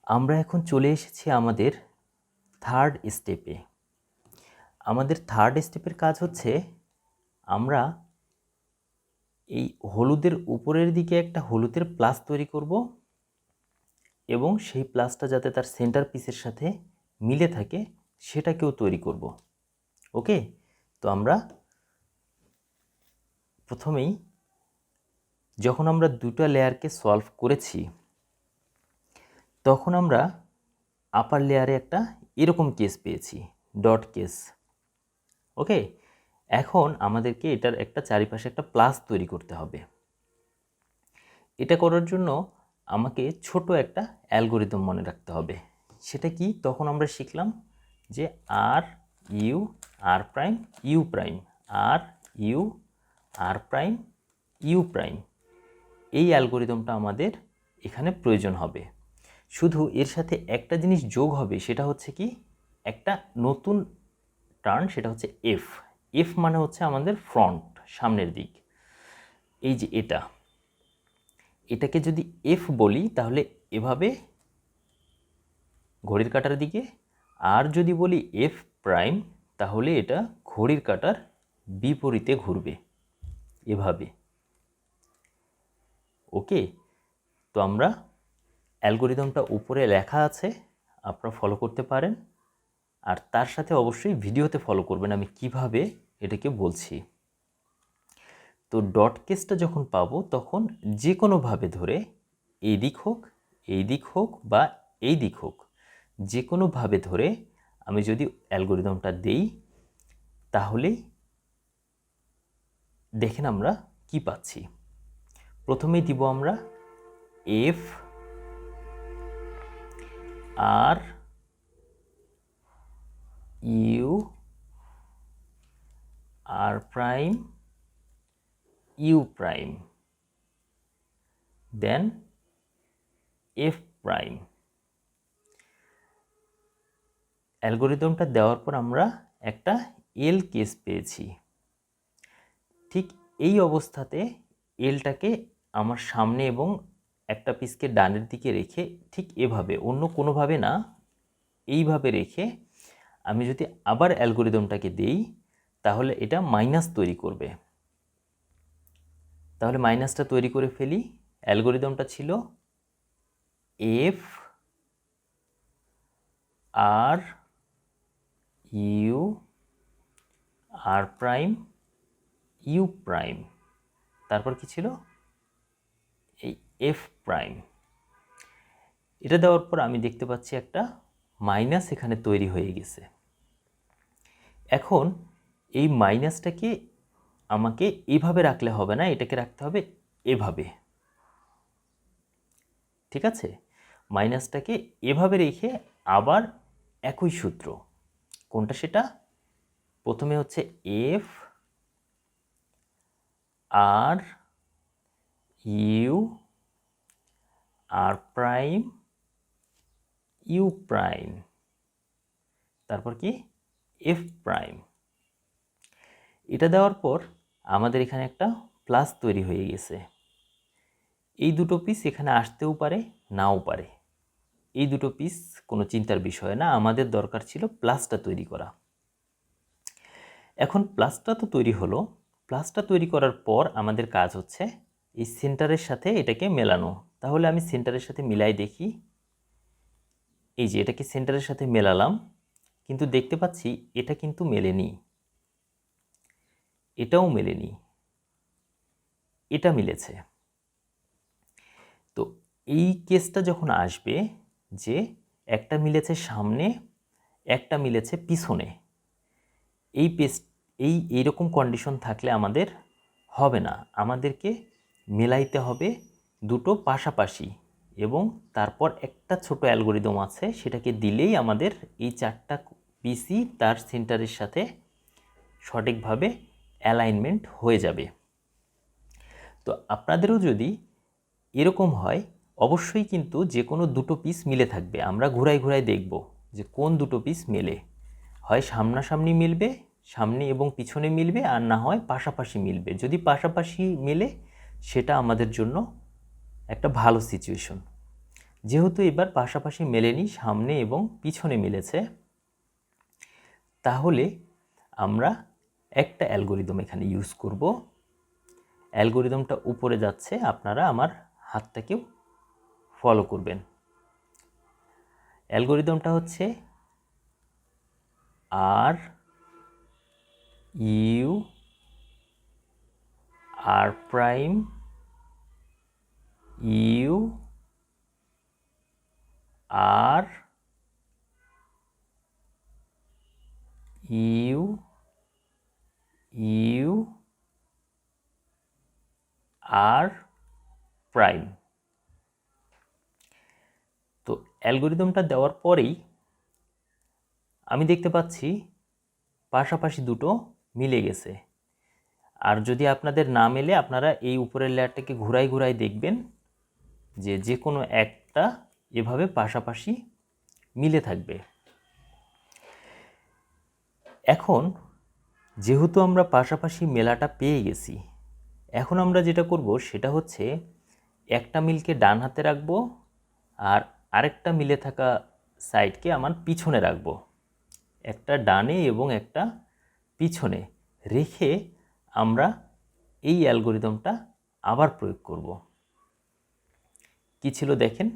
আমরা এখন চলে এসেছি আমাদের থার্ড স্টেপে। আমাদের থার্ড স্টেপের কাজ হচ্ছে আমরা এই হলুদের উপরের দিকে একটা হলুদের প্লাস তৈরি করব এবং সেই প্লাসটা যাতে তার সেন্টার পিসের সাথে মিলে থাকে সেটাকেও তৈরি করব। ওকে, তো আমরা প্রথমেই যখন আমরা দুটো লেয়ারকে সলভ করেছি তখন আমরা আপার লেয়ারে একটা এরকম কেস পেয়েছি, ডট কেস। ওকে, এখন আমাদেরকে এটার একটা চারিপাশে একটা প্লাস তৈরি করতে হবে। এটা করার জন্য আমাকে ছোট একটা অ্যালগোরিদম মনে রাখতে হবে। সেটা কি? তখন আমরা শিখলাম যে R U R prime U prime, R U R prime U prime, এই অ্যালগোরিদমটা আমাদের এখানে প্রয়োজন হবে। শুধু এর সাথে একটা জিনিস যোগ হবে, সেটা হচ্ছে কি একটা নতুন টার্ন, সেটা হচ্ছে এফ। এফ মানে হচ্ছে আমাদের ফ্রন্ট, সামনের দিক। এই যে এটাকে যদি এফ বলি তাহলে এভাবে ঘড়ির কাঁটার দিকে, আর যদি বলি এফ প্রাইম তাহলে এটা ঘড়ির কাঁটার বিপরীতে ঘুরবে এভাবে। ওকে, তো আমরা অ্যালগোরিদমটা উপরে লেখা আছে, আপনারা ফলো করতে পারেন। আর তার সাথে অবশ্যই ভিডিওতে ফলো করবেন আমি কিভাবে এটাকে বলছি। তো ডট কেসটা যখন পাবো তখন যে কোনোভাবে ধরে এই দিক হোক বা এই দিক হোক, যে কোনোভাবে ধরে আমি যদি অ্যালগোরিদমটা দেই তাহলে দেখেন আমরা কি পাচ্ছি। প্রথমেই দিব আমরা F R U R prime U prime, then F prime. অ্যালগোরিদমটা দেওয়ার পর আমরা একটা এল কেস পেয়েছি। ঠিক এই অবস্থাতে এলটাকে আমার সামনে এবং একটা পিসকে ডানের দিকে রেখে ঠিক এভাবে, অন্য কোনোভাবে না, এইভাবে রেখে আমি যদি আবার অ্যালগোরিদমটাকে দেই তাহলে এটা মাইনাস তৈরি করবে। তাহলে মাইনাসটা তৈরি করে ফেলি। অ্যালগোরিদমটা ছিল F R U R prime U prime, তারপর কি ছিল এই এফ প্রাইম। এটা দেওয়ার পর আমি দেখতে পাচ্ছি একটা মাইনাস এখানে তৈরি হয়ে গেছে। এখন এই মাইনাসটাকে আমাকে এইভাবে রাখলে হবে না, এটাকে রাখতে হবে এভাবে। ঠিক আছে, মাইনাসটাকে এভাবে রেখে আবার একই সূত্র, কোনটা সেটা? প্রথমে হচ্ছে F R U R prime U prime, তারপর কি এফ প্রাইম। এটা দেওয়ার পর আমাদের এখানে একটা প্লাস তৈরি হয়ে গেছে। এই দুটো পিস এখানে আসতেও পারে নাও পারে, এই দুটো পিস কোনো চিন্তার বিষয় না, আমাদের দরকার ছিল প্লাসটা তৈরি করা। এখন প্লাসটা তো তৈরি হলো, প্লাসটা তৈরি করার পর আমাদের কাজ হচ্ছে এই সেন্টারের সাথে এটাকে মেলানো। তাহলে আমি সেন্টারের সাথে মিলাই দেখি। এই যে এটাকে সেন্টারের সাথে মেলালাম, কিন্তু দেখতে পাচ্ছি এটা কিন্তু মেলেনি, এটাও মেলেনি, এটা মিলেছে। তো এই কেসটা যখন আসবে যে একটা মিলেছে সামনে একটা মিলেছে পিছনে, এইরকম কন্ডিশন থাকলে আমাদের হবে না, আমাদেরকে মেলাইতে হবে দুটো পাশাপাশি এবং তারপর একটা ছোট অ্যালগোরিদম আছে সেটাকে দিলেই আমাদের এই চারটা পিসই তার সেন্টারের সাথে সঠিকভাবে অ্যালাইনমেন্ট হয়ে যাবে। তো আপনাদেরও যদি এরকম হয় অবশ্যই কিন্তু যে কোনো দুটো পিস মিলে থাকবে। আমরা ঘুরাই ঘুরাই দেখব যে কোন দুটো পিস মেলে, হয় সামনাসামনি মিলবে, সামনে এবং পিছনে মিলবে, আর না হয় পাশাপাশি মিলবে। যদি পাশাপাশি মেলে সেটা আমাদের জন্য একটা ভালো সিচুয়েশন। যেহেতু এবার পাশাপাশি মেলেনি, সামনে এবং পিছনে মিলেছে, তাহলে আমরা একটা অ্যালগোরিদম এখানে ইউজ করব। অ্যালগোরিদমটা উপরে যাচ্ছে, আপনারা আমার হাতটাকেও ফলো করবেন। অ্যালগোরিদমটা হচ্ছে R U R prime U R U U R prime. তো অ্যালগোরিদমটা দেওয়ার পরেই আমি দেখতে পাচ্ছি পাশাপাশি দুটো মিলে গেছে। আর যদি আপনাদের না মেলে, আপনারা এই উপরের লেয়ারটাকে ঘুরাই ঘুরাই দেখবেন যে কোনো একটা এভাবে পাশাপাশি মিলে থাকবে। এখন যেহেতু আমরা পাশাপাশি মেলাটা পেয়ে গেছি, এখন আমরা যেটা করব সেটা হচ্ছে একটা মিলকে ডান হাতে রাখবো আর আরেকটা মিলে থাকা সাইডকে আমার পিছনে রাখবো। একটা ডানে এবং একটা পিছনে রেখে আমরা এই অ্যালগোরিদমটা আবার প্রয়োগ করব। কি ছিল দেখেন,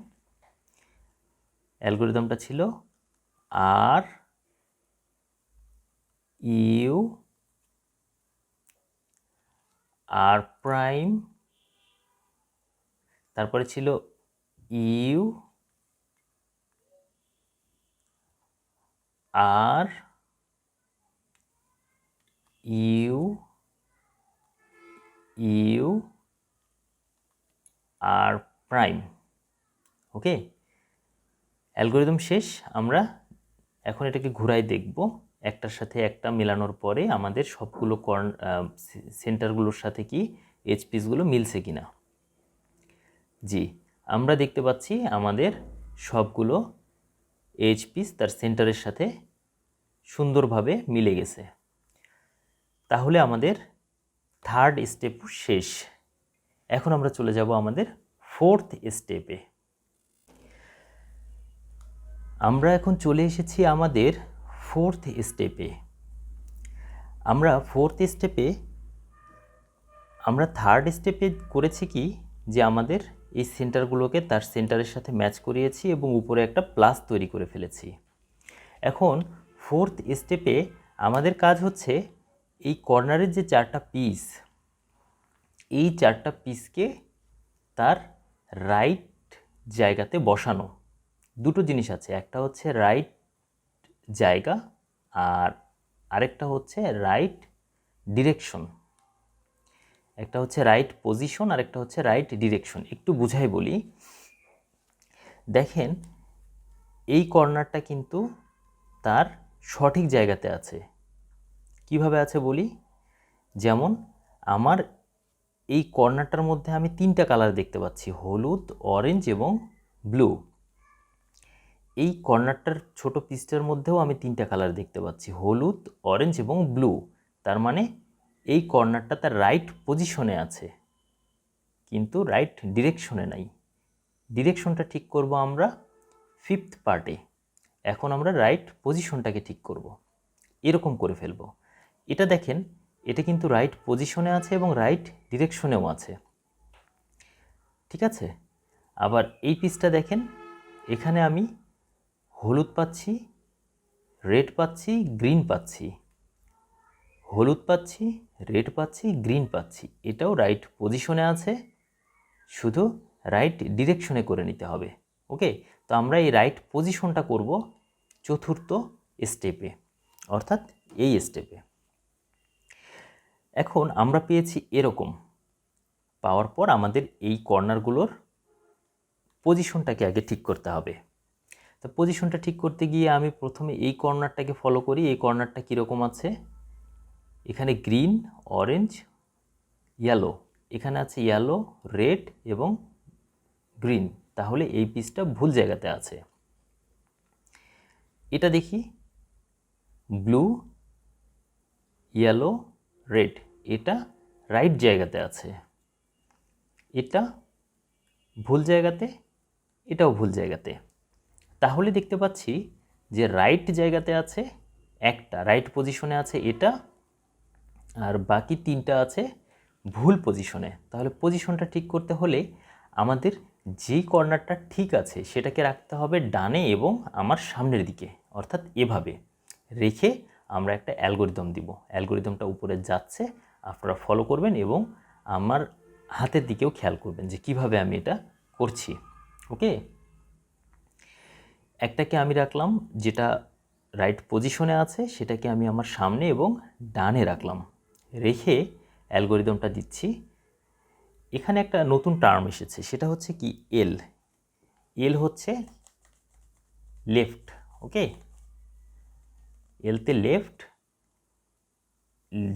অ্যালগোরিদমটা ছিল আর ইউ আর প্রাইম, তারপরে ছিল U R U U R prime. Okay, algorithm শেষ। আমরা এখন এটাকে ঘুরাই দেখব, একটার সাথে একটা মেলানোর পরে আমাদের সবগুলো সেন্টারগুলোর সাথে কি এজ পিসগুলো মিলছে কিনা। জি, আমরা দেখতে পাচ্ছি আমাদের সবগুলো এজ পিস তার সেন্টারের সাথে সুন্দরভাবে মিলে গেছে। তাহলে আমাদের থার্ড স্টেপ শেষ। এখন আমরা চলে যাব আমাদের ফোর্থ স্টেপে। আমরা এখন চলে এসেছি আমাদের ফোর্থ স্টেপে। আমরা ফোর্থ স্টেপে আমরা থার্ড স্টেপে করেছি কি, যে আমাদের এই সেন্টারগুলোকে তার সেন্টারের সাথে ম্যাচ করিয়েছি এবং উপরে একটা প্লাস তৈরি করে ফেলেছি। এখন ফোর্থ স্টেপে আমাদের কাজ হচ্ছে এই কর্নারের যে চারটা পিস, এই চারটা পিসকে তার রাইট জায়গাতে বসানো। দুটো জিনিস আছে, একটা হচ্ছে রাইট জায়গা আর আরেকটা হচ্ছে রাইট ডিরেকশন। একটা হচ্ছে রাইট পজিশন আর একটা হচ্ছে রাইট ডিরেকশন। একটু বুঝাই বলি, দেখেন এই কর্নারটা কিন্তু তার সঠিক জায়গাতে আছে। কিভাবে আছে বলি, যেমন আমার এই কর্নারটার মধ্যে আমি তিনটা কালার দেখতে পাচ্ছি, হলুদ, অরেঞ্জ এবং ব্লু। এই কর্নারটার ছোট পিসটার মধ্যেও আমি তিনটা কালার দেখতে পাচ্ছি, হলুদ, অরেঞ্জ এবং ব্লু। তার মানে এই কর্নারটা তার রাইট পজিশনে আছে কিন্তু রাইট ডিরেকশনে নাই। ডিরেকশনটা ঠিক করব আমরা ফিফথ পার্টে। এখন আমরা রাইট পজিশনটাকে ঠিক করব, এরকম করে ফেলব। এটা দেখেন, এটা কিন্তু রাইট পজিশনে আছে এবং রাইট ডিরেকশনেও আছে, ঠিক আছে। আবার এই পিসটা দেখেন, এখানে আমি হলুদ পাচ্ছি, রেড পাচ্ছি, গ্রিন পাচ্ছি, হলুদ পাচ্ছি, রেড পাচ্ছি, গ্রিন পাচ্ছি। এটাও রাইট পজিশনে আছে, শুধু রাইট ডিরেকশনে করে নিতে হবে। ওকে, তো আমরা এই রাইট পজিশনটা করব চতুর্থ স্টেপে, অর্থাৎ এই স্টেপে। এখন আমরা পেয়েছি এরকম, পাওয়ার পর আমাদের এই কর্নারগুলোর পজিশনটাকে আগে ঠিক করতে হবে। তো পজিশনটা ঠিক করতে গিয়ে আমি প্রথমে এই কর্নারটাকে ফলো করি। এই কর্নারটা কীরকম আছে, এখানে গ্রিন, অরেঞ্জ, ইয়েলো, এখানে আছে ইয়েলো, রেড এবং গ্রিন। তাহলে এই পিসটা ভুল জায়গাতে আছে। এটা দেখি ব্লু, ইয়েলো, রেড, এটা রাইট জায়গাতে আছে, এটা ভুল জায়গাতে এটাও ভুল জায়গাতে। তাহলে দেখতে পাচ্ছি যে রাইট জায়গাতে আছে একটা, রাইট পজিশনে আছে এটা, আর বাকি তিনটা আছে ভুল পজিশনে। তাহলে পজিশনটা ঠিক করতে হলে আমাদের যেই কর্নারটা ঠিক আছে সেটাকে রাখতে হবে ডানে এবং আমার সামনের দিকে, অর্থাৎ এভাবে রেখে আমরা একটা অ্যালগোরিদম দিব। অ্যালগোরিদমটা উপরে যাচ্ছে, আপনারা ফলো করবেন এবং আমার হাতের দিকেও খেয়াল করবেন যে কিভাবে আমি এটা করছি। ওকে, একটাকে আমি রাখলাম যেটা রাইট পজিশনে আছে, সেটাকে আমি আমার সামনে এবং ডানে রাখলাম, রেখে অ্যালগোরিদমটা দিচ্ছি। এখানে একটা নতুন টার্ম এসেছে, সেটা হচ্ছে কি এল। এল হচ্ছে লেফট। ওকে, এলতে লেফট।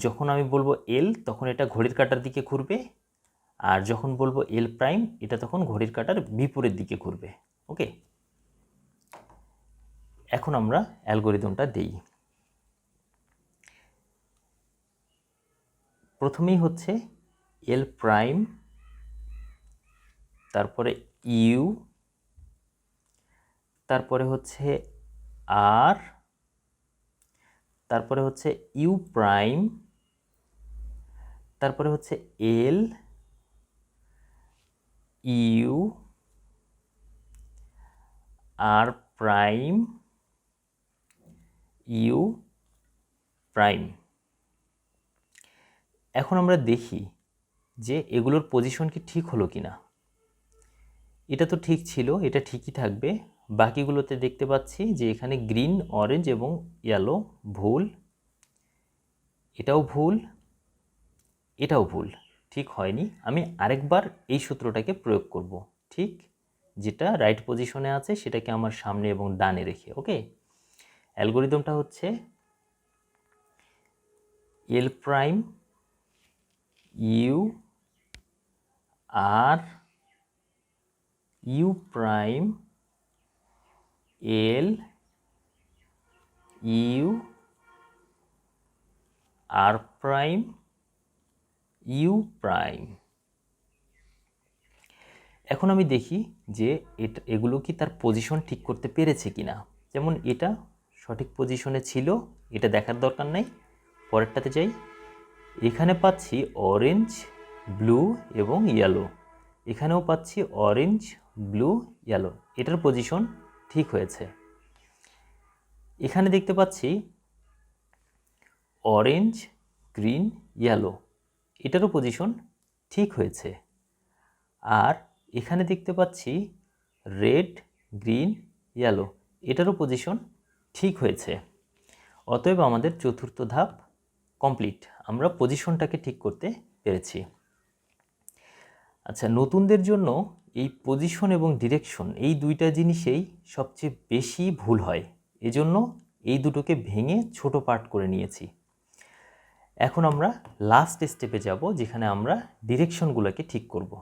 যখন আমি বলবো এল তখন এটা ঘড়ির কাঁটার দিকে ঘুরবে, আর যখন বলবো এল প্রাইম এটা তখন ঘড়ির কাঁটার বিপরীত দিকে ঘুরবে। ওকে, এখন আমরা অ্যালগোরিদমটা দেই। প্রথমেই হচ্ছে এল প্রাইম, তারপরে ইউ, তারপরে হচ্ছে আর, তারপরে হচ্ছে ইউ প্রাইম, তারপরে হচ্ছে L, U, R prime, U prime. এখন আমরা দেখি যে এগুলোর পজিশন কি ঠিক হলো কি না। এটা তো ঠিক ছিল, এটা ঠিকই থাকবে। বাকিগুলোতে দেখতে পাচ্ছি যে এখানে গ্রিন, অরেঞ্জ এবং ইয়েলো ভুল, এটাও ভুল, এটাও ভুল, ঠিক হয়নি। আমি আরেকবার এই সূত্রটাকে প্রয়োগ করব, ঠিক যেটা রাইট পজিশনে আছে সেটাকে আমার সামনে এবং ডানে রেখে। ওকে, অ্যালগোরিদমটা হচ্ছে L prime, U, R, U prime, L, U, R prime, U prime. এখন আমি দেখি যে এগুলো কি তার পজিশন ঠিক করতে পেরেছে কিনা। যেমন এটা সঠিক পজিশনে ছিল, এটা দেখার দরকার নেই। পরেরটাতে যাই, এখানে পাচ্ছি অরেঞ্জ, ব্লু এবং ইয়েলো, এখানেও পাচ্ছি অরেঞ্জ, ব্লু, ইয়েলো, এটার পজিশন ঠিক হয়েছে। এখানে দেখতে পাচ্ছি অরেঞ্জ, গ্রিন, ইয়েলো, এটারও পজিশন ঠিক হয়েছে। আর এখানে দেখতে পাচ্ছি রেড, গ্রিন, ইয়েলো, এটারও পজিশন ঠিক হয়েছে। অতএব আমাদের চতুর্থ ধাপ কমপ্লিট, আমরা পজিশনটাকে ঠিক করতে পেরেছি। আচ্ছা, নতুনদের জন্য এই পজিশন এবং ডিরেকশন এই দুইটা জিনিসেই সবচেয়ে বেশি ভুল হয়, এজন্য এই দুটোকে ভেঙে ছোট পার্ট করে নিয়েছি। এখন আমরা লাস্ট স্টেপে যাব, যেখানে আমরা ডিরেকশনগুলোকে ঠিক করব।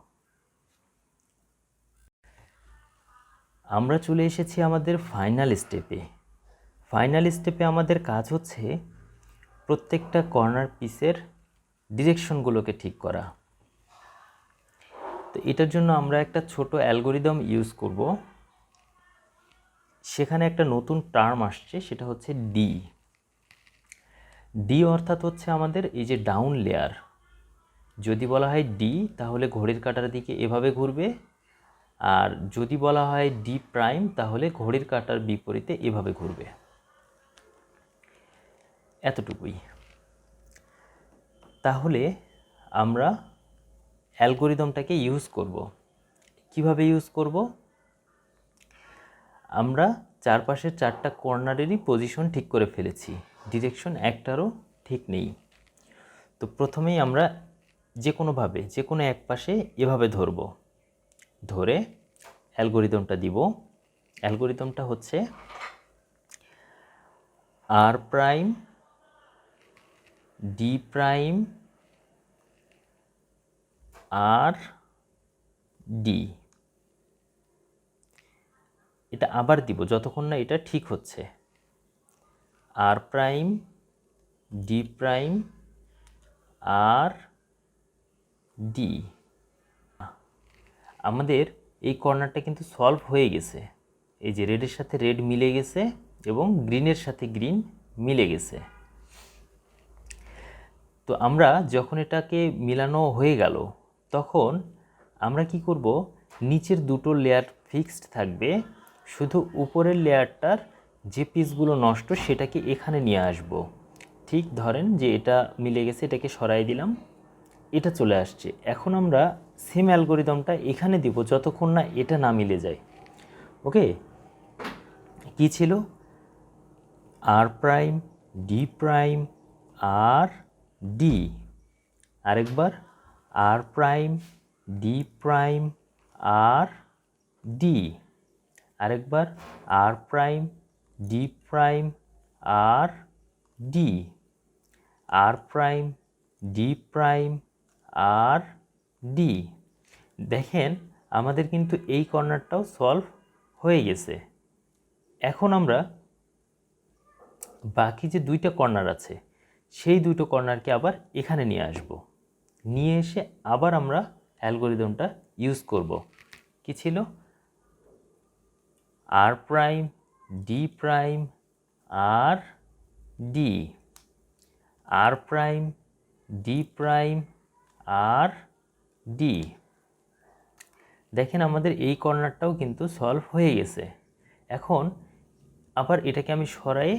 আমরা চলে এসেছি আমাদের ফাইনাল স্টেপে। ফাইনাল স্টেপে আমাদের কাজ হচ্ছে প্রত্যেকটা কর্নার পিসের ডিরেকশনগুলোকে ঠিক করা। তো এটার জন্য আমরা একটা ছোট অ্যালগোরিদম ইউজ করব। সেখানে একটা নতুন টার্ম আসছে, সেটা হচ্ছে ডি। ডি অর্থাৎ হচ্ছে আমাদের এই যে ডাউন লেয়ার। যদি বলা হয় ডি তাহলে ঘড়ির কাঁটার দিকে এভাবে ঘুরবে, আর যদি বলা হয় ডি প্রাইম তাহলে ঘড়ির কাঁটার বিপরীতে এভাবে ঘুরবে। এতটুকুই। তাহলে আমরা অ্যালগোরিদমটাকে ইউজ করব। কিভাবে ইউজ করব? আমরা চারপাশের চারটা কর্নারেরই পজিশন ঠিক করে ফেলেছি, ডিরেকশন একটারও ঠিক নেই। তো প্রথমেই আমরা যে কোনো এক পাশে এভাবে ধরব, ধরে অ্যালগোরিদমটা দিব। অ্যালগোরিদমটা হচ্ছে আর প্রাইম, ডি প্রাইম, আর, ডি। এটা আবার দিব যতক্ষণ না এটা ঠিক হচ্ছে। আর প্রাইম, ডি প্রাইম, আর, ডি। আমাদের এই কর্নারটা কিন্তু সলভ হয়ে গেছে। এই যে রেডের সাথে রেড মিলে গেছে এবং গ্রিনের সাথে গ্রিন মিলে গেছে। তো আমরা যখন এটাকে মিলানো হয়ে গেল তখন আমরা কি করব, নিচের দুটো লেয়ার ফিক্সড থাকবে, শুধু উপরের লেয়ারটার যে পিসগুলো নষ্ট সেটাকে এখানে নিয়ে আসব। ঠিক ধরেন যে এটা মিলে গেছে, এটাকে সরাই দিলাম, এটা চলে আসছে। এখন আমরা সেম অ্যালগরিদমটা এখানে দিব যতক্ষণ না এটা না মিলে যায়। ওকে, কি ছিল? আর প্রাইম ডি প্রাইম আর ডি, আরেকবার আর প্রাইম ডি প্রাইম আর ডি, আরেকবার আর প্রাইম ডি প্রাইম আর ডি, আর প্রাইম ডি প্রাইম আর ডি। দেখেন আমাদের কিন্তু এই কর্নারটাও সলভ হয়ে গেছে। এখন আমরা বাকি যে দুইটা কর্নার আছে সেই দুটো কর্নারকে আবার এখানে নিয়ে আসব, নিয়ে এসে আবার আমরা অ্যালগরিদমটা ইউজ করব। কি ছিল? আর প্রাইম ডি প্রাইম আর ডি, আর প্রাইম ডি প্রাইম আর ডি। দেখেন আমাদের এই কর্নারটাও কিন্তু সলভ হয়ে গেছে। এখন আবার এটাকে আমি সরাই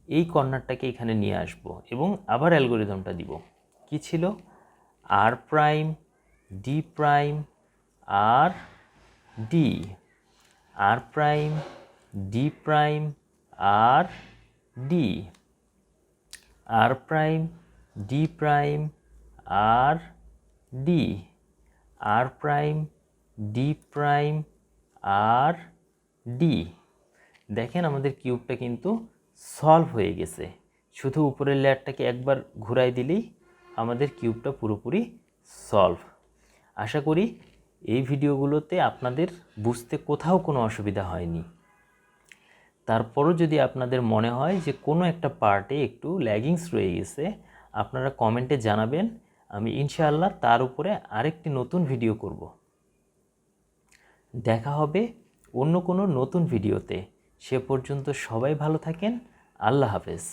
এই কর্নারটাকে এখানে নিয়ে আসব এবং আবার অ্যালগরিদমটা দিব। কি ছিল? আর প্রাইম ডি প্রাইম আর ডি, আর প্রাইম ডি প্রাইম আর ডি, আর প্রাইম ডি প্রাইম আর ডি, আর প্রাইম ডি প্রাইম আর ডি। দেখেন আমাদের কিউবটা কিন্তু সলভ হয়ে গেছে। শুধু উপরের লেয়ারটাকে একবার ঘুরাই দিলেই আমাদের কিউবটা পুরোপুরি সলভ। আশা করি এই ভিডিওগুলোতে আপনাদের বুঝতে কোথাও কোনো অসুবিধা হয়নি। তারপরও যদি আপনাদের মনে হয় যে কোনো একটা পার্টে একটু ল্যাগিংস রয়ে গেছে, আপনারা কমেন্টে জানাবেন, আমি ইনশাআল্লাহ তার উপরে আরেকটি নতুন ভিডিও করব। দেখা হবে অন্য কোনো নতুন ভিডিওতে। সে পর্যন্ত সবাই ভালো থাকেন। আল্লাহ হাফেজ।